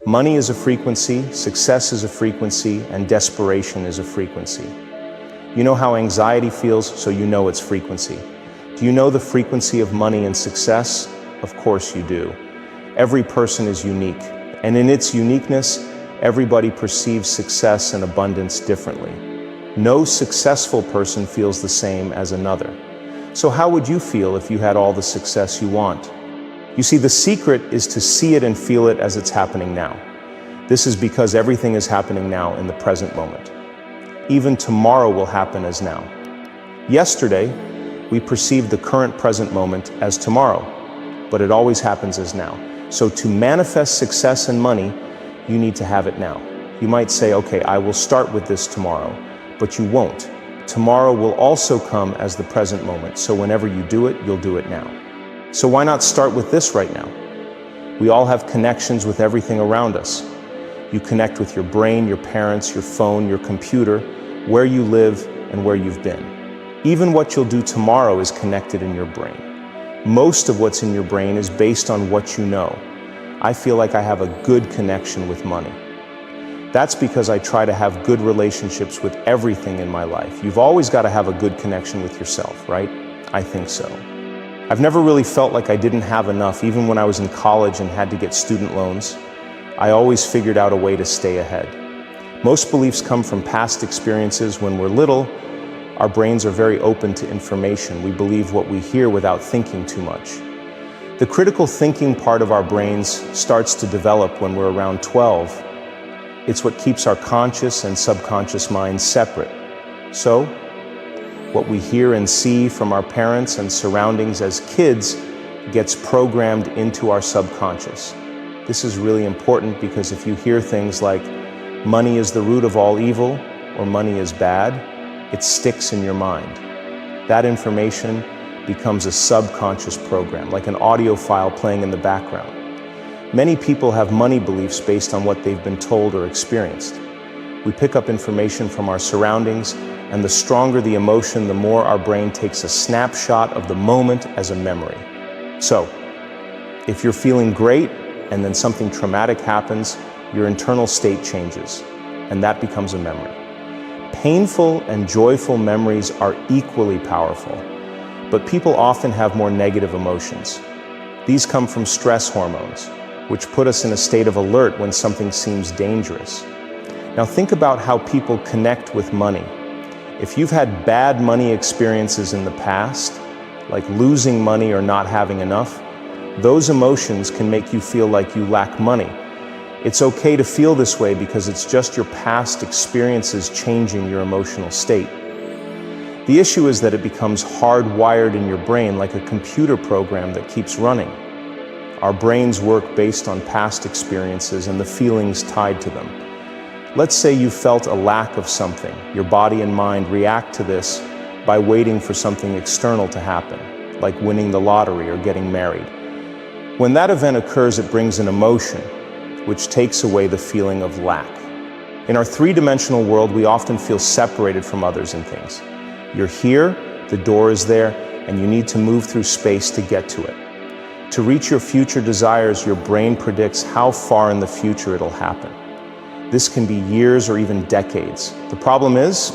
Money is a frequency, success is a frequency, and desperation is a frequency. You know how anxiety feels, so you know its frequency. Do you know the frequency of money and success? Of course you do. Every person is unique, and in its uniqueness, everybody perceives success and abundance differently. No successful person feels the same as another. So how would you feel if you had all the success you want? You see, the secret is to see it and feel it as it's happening now. This is because everything is happening now in the present moment. Even tomorrow will happen as now. Yesterday, we perceived the current present moment as tomorrow, but it always happens as now. So to manifest success and money, you need to have it now. You might say, okay, I will start with this tomorrow, but you won't. Tomorrow will also come as the present moment, so whenever you do it, you'll do it now. So why not start with this right now? We all have connections with everything around us. You connect with your brain, your parents, your phone, your computer, where you live, and where you've been. Even what you'll do tomorrow is connected in your brain. Most of what's in your brain is based on what you know. I feel like I have a good connection with money. That's because I try to have good relationships with everything in my life. You've always got to have a good connection with yourself, right? I think so. I've never really felt like I didn't have enough, even when I was in college and had to get student loans. I always figured out a way to stay ahead. Most beliefs come from past experiences. When we're little, our brains are very open to information. We believe what we hear without thinking too much. The critical thinking part of our brains starts to develop when we're around 12. It's what keeps our conscious and subconscious minds separate. So, what we hear and see from our parents and surroundings as kids gets programmed into our subconscious. This is really important because if you hear things like, money is the root of all evil, or money is bad, it sticks in your mind. That information becomes a subconscious program, like an audio file playing in the background. Many people have money beliefs based on what they've been told or experienced. We pick up information from our surroundings, and the stronger the emotion, the more our brain takes a snapshot of the moment as a memory. So, if you're feeling great and then something traumatic happens, your internal state changes, and that becomes a memory. Painful and joyful memories are equally powerful, but people often have more negative emotions. These come from stress hormones, which put us in a state of alert when something seems dangerous. Now think about how people connect with money. If you've had bad money experiences in the past, like losing money or not having enough, those emotions can make you feel like you lack money. It's okay to feel this way because it's just your past experiences changing your emotional state. The issue is that it becomes hardwired in your brain like a computer program that keeps running. Our brains work based on past experiences and the feelings tied to them. Let's say you felt a lack of something. Your body and mind react to this by waiting for something external to happen, like winning the lottery or getting married. When that event occurs, it brings an emotion, which takes away the feeling of lack. In our three-dimensional world, we often feel separated from others and things. You're here, the door is there, and you need to move through space to get to it. To reach your future desires, your brain predicts how far in the future it'll happen. This can be years or even decades. The problem is,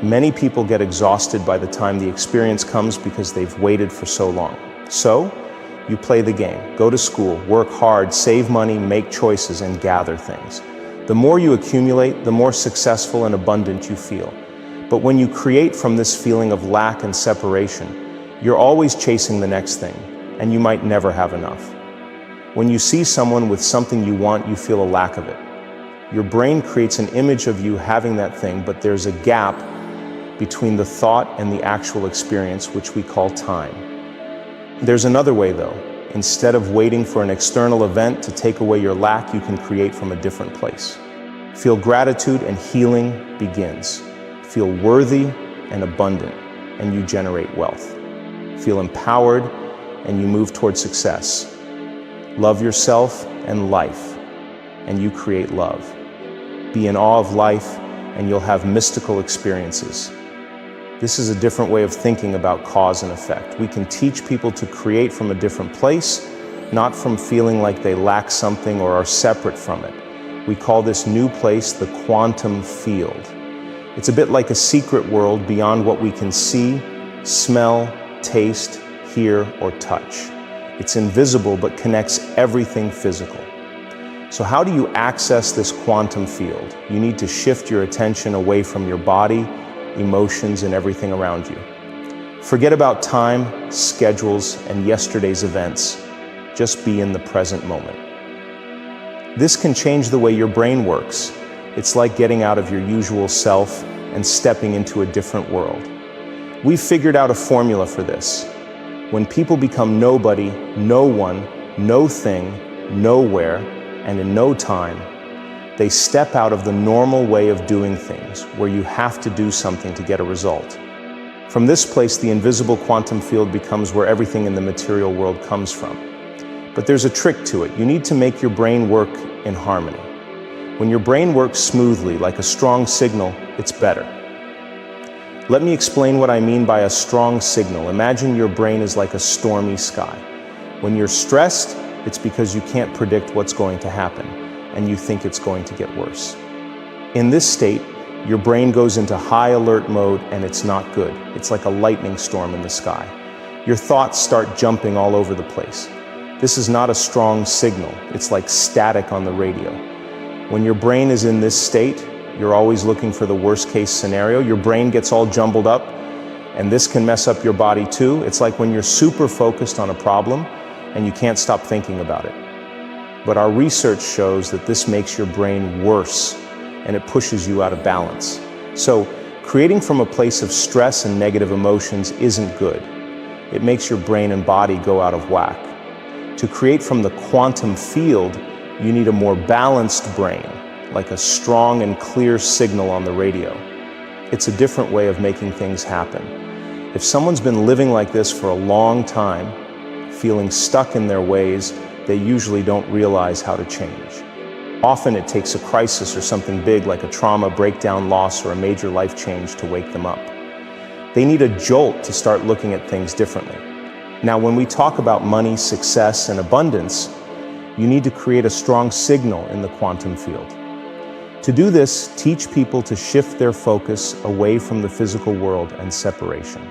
many people get exhausted by the time the experience comes because they've waited for so long. So, you play the game, go to school, work hard, save money, make choices, and gather things. The more you accumulate, the more successful and abundant you feel. But when you create from this feeling of lack and separation, you're always chasing the next thing, and you might never have enough. When you see someone with something you want, you feel a lack of it. Your brain creates an image of you having that thing, but there's a gap between the thought and the actual experience, which we call time. There's another way though. Instead of waiting for an external event to take away your lack, you can create from a different place. Feel gratitude and healing begins. Feel worthy and abundant, and you generate wealth. Feel empowered, and you move toward success. Love yourself and life, and you create love. Be in awe of life, and you'll have mystical experiences. This is a different way of thinking about cause and effect. We can teach people to create from a different place not from feeling like they lack something or are separate from it. We call this new place the quantum field. It's a bit like a secret world beyond what we can see, smell, taste, hear, or touch. It's invisible but connects everything physical. So how do you access this quantum field? You need to shift your attention away from your body, emotions, and everything around you. Forget about time, schedules, and yesterday's events. Just be in the present moment. This can change the way your brain works. It's like getting out of your usual self and stepping into a different world. We've figured out a formula for this. When people become nobody, no one, no thing, nowhere, and in no time, they step out of the normal way of doing things, where you have to do something to get a result. From this place, the invisible quantum field becomes where everything in the material world comes from. But there's a trick to it. You need to make your brain work in harmony. When your brain works smoothly, like a strong signal, it's better. Let me explain what I mean by a strong signal. Imagine your brain is like a stormy sky. When you're stressed, it's because you can't predict what's going to happen, and you think it's going to get worse. In this state, your brain goes into high alert mode, and it's not good. It's like a lightning storm in the sky. Your thoughts start jumping all over the place. This is not a strong signal. It's like static on the radio. When your brain is in this state, you're always looking for the worst case scenario. Your brain gets all jumbled up, and this can mess up your body too. It's like when you're super focused on a problem and you can't stop thinking about it. But our research shows that this makes your brain worse, and it pushes you out of balance. So, creating from a place of stress and negative emotions isn't good. It makes your brain and body go out of whack. To create from the quantum field, you need a more balanced brain, like a strong and clear signal on the radio. It's a different way of making things happen. If someone's been living like this for a long time, feeling stuck in their ways, they usually don't realize how to change. Often it takes a crisis or something big like a trauma, breakdown, loss, or a major life change to wake them up. They need a jolt to start looking at things differently. Now, when we talk about money, success, and abundance, you need to create a strong signal in the quantum field. To do this, teach people to shift their focus away from the physical world and separation.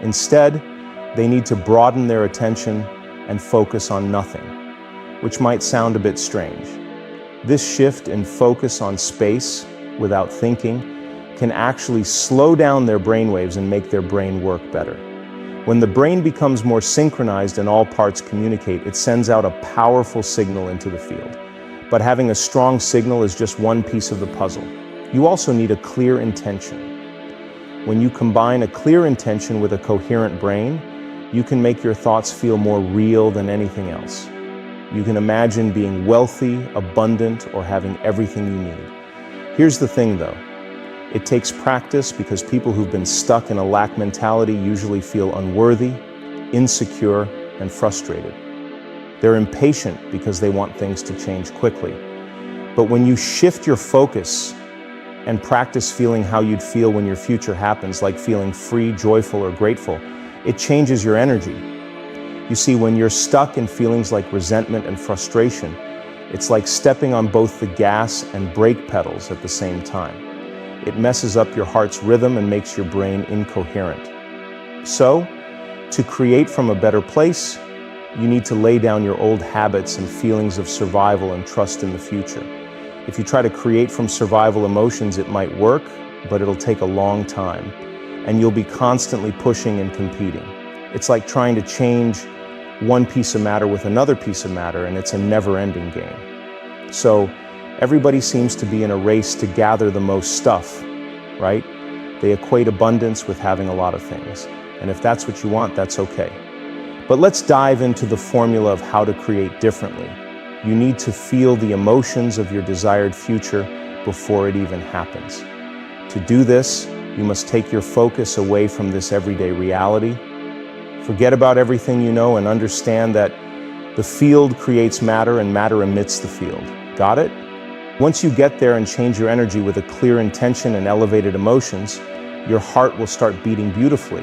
Instead, they need to broaden their attention and focus on nothing, which might sound a bit strange. This shift in focus on space without thinking can actually slow down their brainwaves and make their brain work better. When the brain becomes more synchronized and all parts communicate, it sends out a powerful signal into the field. But having a strong signal is just one piece of the puzzle. You also need a clear intention. When you combine a clear intention with a coherent brain, you can make your thoughts feel more real than anything else. You can imagine being wealthy, abundant, or having everything you need. Here's the thing though. It takes practice because people who've been stuck in a lack mentality usually feel unworthy, insecure, and frustrated. They're impatient because they want things to change quickly. But when you shift your focus and practice feeling how you'd feel when your future happens, like feeling free, joyful, or grateful, it changes your energy. You see, when you're stuck in feelings like resentment and frustration, it's like stepping on both the gas and brake pedals at the same time. It messes up your heart's rhythm and makes your brain incoherent. So, to create from a better place, you need to lay down your old habits and feelings of survival and trust in the future. If you try to create from survival emotions, it might work, but it'll take a long time, and you'll be constantly pushing and competing. It's like trying to change one piece of matter with another piece of matter, and it's a never-ending game. So, everybody seems to be in a race to gather the most stuff, right? They equate abundance with having a lot of things. And if that's what you want, that's okay. But let's dive into the formula of how to create differently. You need to feel the emotions of your desired future before it even happens. To do this, you must take your focus away from this everyday reality. Forget about everything you know and understand that the field creates matter and matter emits the field. Got it? Once you get there and change your energy with a clear intention and elevated emotions, your heart will start beating beautifully.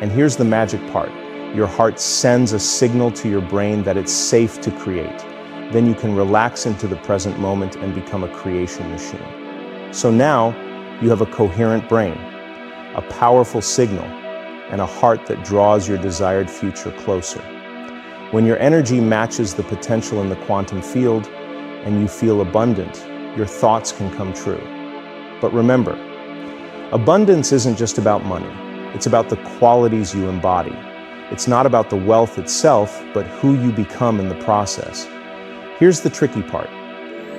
And here's the magic part. Your heart sends a signal to your brain that it's safe to create. Then you can relax into the present moment and become a creation machine. So now you have a coherent brain, a powerful signal, and a heart that draws your desired future closer. When your energy matches the potential in the quantum field and you feel abundant, your thoughts can come true. But remember, abundance isn't just about money. It's about the qualities you embody. It's not about the wealth itself, but who you become in the process. Here's the tricky part.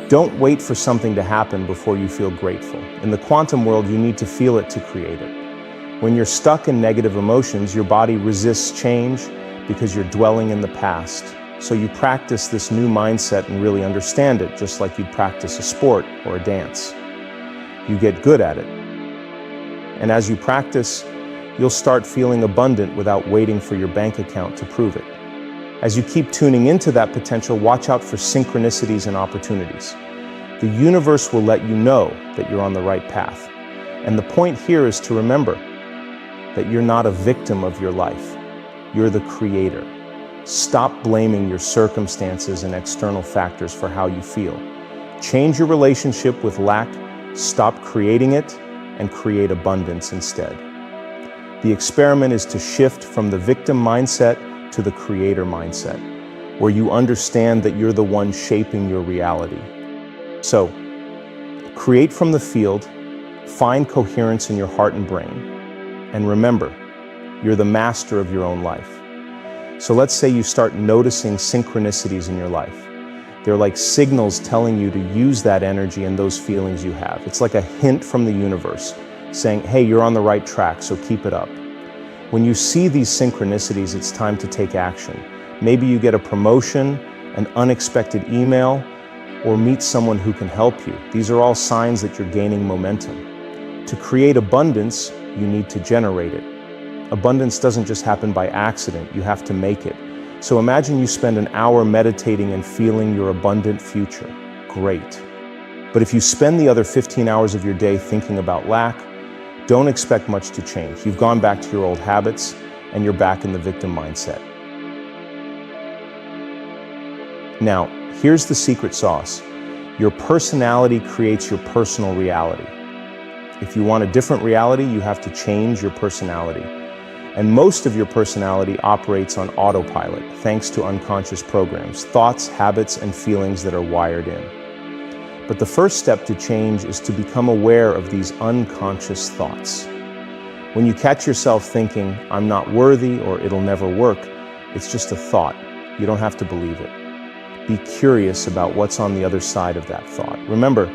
Don't wait for something to happen before you feel grateful. In the quantum world, you need to feel it to create it. When you're stuck in negative emotions, your body resists change because you're dwelling in the past. So you practice this new mindset and really understand it, just like you'd practice a sport or a dance. You get good at it. And as you practice, you'll start feeling abundant without waiting for your bank account to prove it. As you keep tuning into that potential, watch out for synchronicities and opportunities. The universe will let you know that you're on the right path. And the point here is to remember that you're not a victim of your life. You're the creator. Stop blaming your circumstances and external factors for how you feel. Change your relationship with lack, stop creating it, and create abundance instead. The experiment is to shift from the victim mindset to the creator mindset, where you understand that you're the one shaping your reality. So, create from the field, find coherence in your heart and brain, and remember, you're the master of your own life. So let's say you start noticing synchronicities in your life. They're like signals telling you to use that energy and those feelings you have. It's like a hint from the universe saying, hey, you're on the right track, so keep it up. When you see these synchronicities, it's time to take action. Maybe you get a promotion, an unexpected email, or meet someone who can help you. These are all signs that you're gaining momentum. To create abundance, you need to generate it. Abundance doesn't just happen by accident, you have to make it. So imagine you spend an hour meditating and feeling your abundant future. Great. But if you spend the other 15 hours of your day thinking about lack, don't expect much to change. You've gone back to your old habits and you're back in the victim mindset. Now, here's the secret sauce. Your personality creates your personal reality. If you want a different reality, you have to change your personality. And most of your personality operates on autopilot, thanks to unconscious programs, thoughts, habits, and feelings that are wired in. But the first step to change is to become aware of these unconscious thoughts. When you catch yourself thinking, I'm not worthy or it'll never work, it's just a thought. You don't have to believe it. Be curious about what's on the other side of that thought. Remember,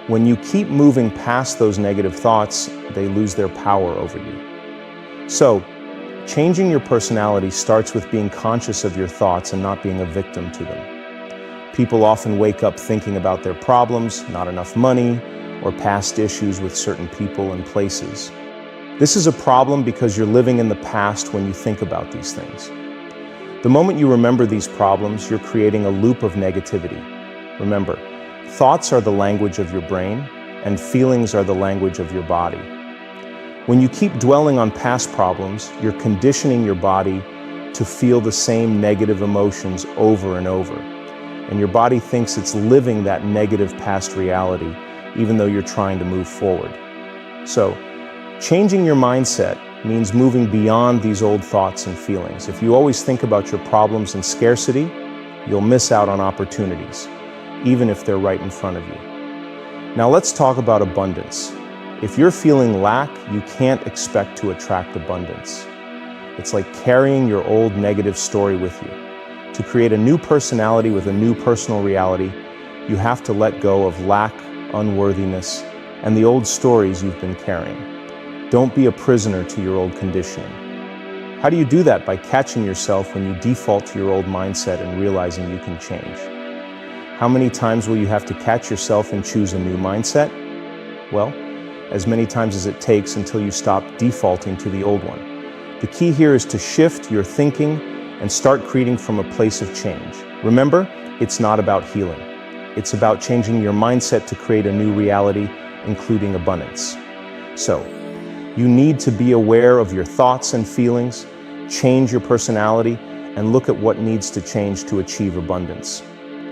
when you keep moving past those negative thoughts, they lose their power over you. So, changing your personality starts with being conscious of your thoughts and not being a victim to them. People often wake up thinking about their problems, not enough money, or past issues with certain people and places. This is a problem because you're living in the past when you think about these things. The moment you remember these problems, you're creating a loop of negativity. Remember, thoughts are the language of your brain, and feelings are the language of your body. When you keep dwelling on past problems, you're conditioning your body to feel the same negative emotions over and over. And your body thinks it's living that negative past reality, even though you're trying to move forward. So, changing your mindset means moving beyond these old thoughts and feelings. If you always think about your problems and scarcity, you'll miss out on opportunities, even if they're right in front of you. Now let's talk about abundance. If you're feeling lack, you can't expect to attract abundance. It's like carrying your old negative story with you. To create a new personality with a new personal reality, you have to let go of lack, unworthiness, and the old stories you've been carrying. Don't be a prisoner to your old conditioning. How do you do that? By catching yourself when you default to your old mindset and realizing you can change. How many times will you have to catch yourself and choose a new mindset? Well, as many times as it takes until you stop defaulting to the old one. The key here is to shift your thinking and start creating from a place of change. Remember, it's not about healing. It's about changing your mindset to create a new reality, including abundance. So, you need to be aware of your thoughts and feelings, change your personality, and look at what needs to change to achieve abundance.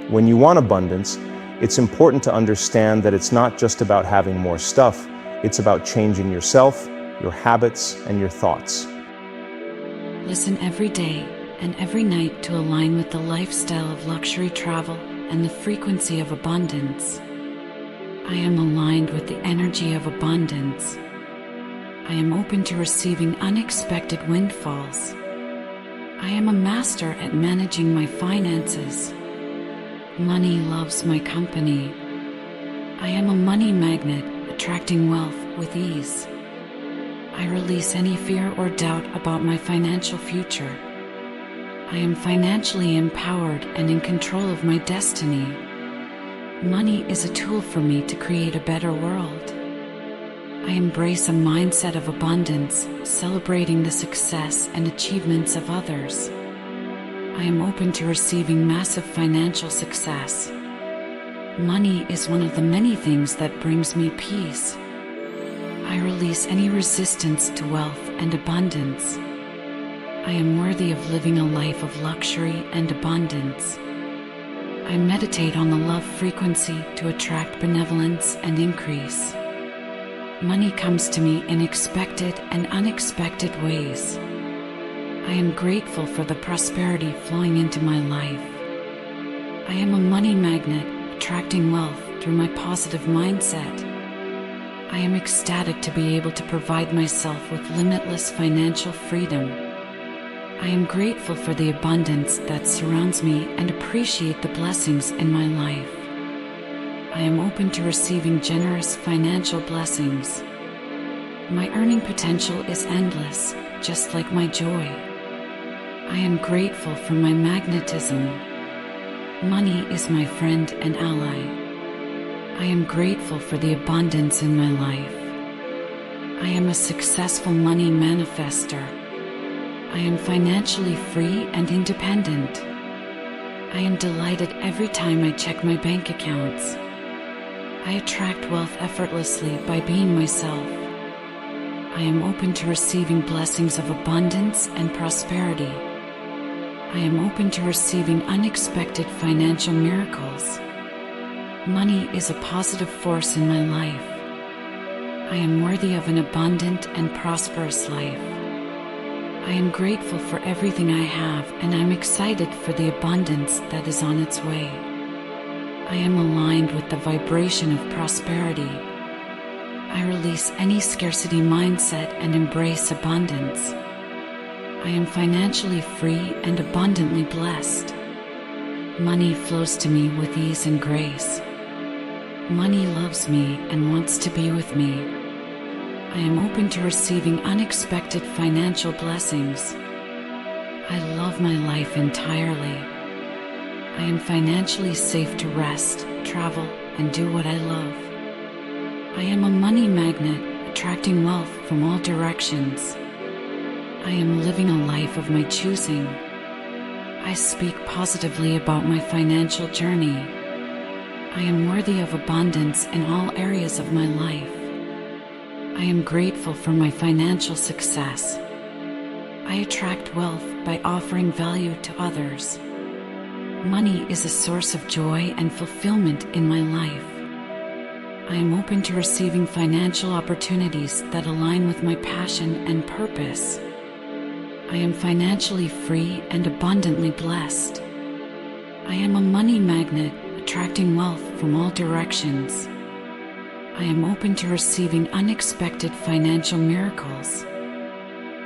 When you want abundance, it's important to understand that it's not just about having more stuff, it's about changing yourself, your habits, and your thoughts. Listen every day and every night to align with the lifestyle of luxury travel and the frequency of abundance. I am aligned with the energy of abundance. I am open to receiving unexpected windfalls. I am a master at managing my finances. Money loves my company. I am a money magnet, attracting wealth with ease. I release any fear or doubt about my financial future. I am financially empowered and in control of my destiny. Money is a tool for me to create a better world. I embrace a mindset of abundance, celebrating the success and achievements of others. I am open to receiving massive financial success. Money is one of the many things that brings me peace. I release any resistance to wealth and abundance. I am worthy of living a life of luxury and abundance. I meditate on the love frequency to attract benevolence and increase. Money comes to me in expected and unexpected ways. I am grateful for the prosperity flowing into my life. I am a money magnet, attracting wealth through my positive mindset. I am ecstatic to be able to provide myself with limitless financial freedom. I am grateful for the abundance that surrounds me and appreciate the blessings in my life. I am open to receiving generous financial blessings. My earning potential is endless, just like my joy. I am grateful for my magnetism. Money is my friend and ally. I am grateful for the abundance in my life. I am a successful money manifester. I am financially free and independent. I am delighted every time I check my bank accounts. I attract wealth effortlessly by being myself. I am open to receiving blessings of abundance and prosperity. I am open to receiving unexpected financial miracles. Money is a positive force in my life. I am worthy of an abundant and prosperous life. I am grateful for everything I have, and I'm excited for the abundance that is on its way. I am aligned with the vibration of prosperity. I release any scarcity mindset and embrace abundance. I am financially free and abundantly blessed. Money flows to me with ease and grace. Money loves me and wants to be with me. I am open to receiving unexpected financial blessings. I love my life entirely. I am financially safe to rest, travel, and do what I love. I am a money magnet, attracting wealth from all directions. I am living a life of my choosing. I speak positively about my financial journey. I am worthy of abundance in all areas of my life. I am grateful for my financial success. I attract wealth by offering value to others. Money is a source of joy and fulfillment in my life. I am open to receiving financial opportunities that align with my passion and purpose. I am financially free and abundantly blessed. I am a money magnet, attracting wealth from all directions. I am open to receiving unexpected financial miracles.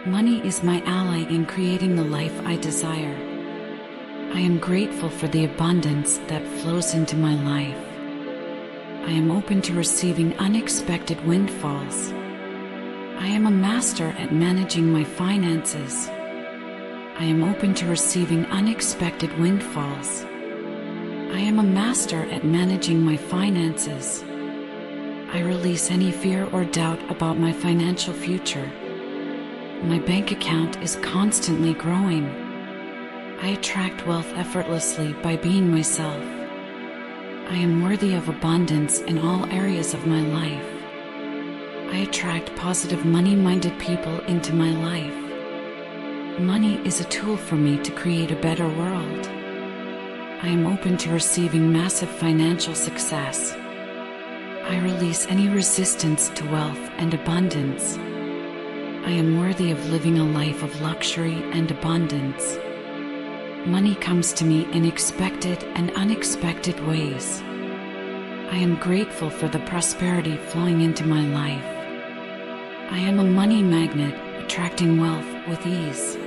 Money is my ally in creating the life I desire. I am grateful for the abundance that flows into my life. I am open to receiving unexpected windfalls. I am a master at managing my finances. I am open to receiving unexpected windfalls. I am a master at managing my finances. I release any fear or doubt about my financial future. My bank account is constantly growing. I attract wealth effortlessly by being myself. I am worthy of abundance in all areas of my life. I attract positive money-minded people into my life. Money is a tool for me to create a better world. I am open to receiving massive financial success. I release any resistance to wealth and abundance. I am worthy of living a life of luxury and abundance. Money comes to me in expected and unexpected ways. I am grateful for the prosperity flowing into my life. I am a money magnet, attracting wealth with ease.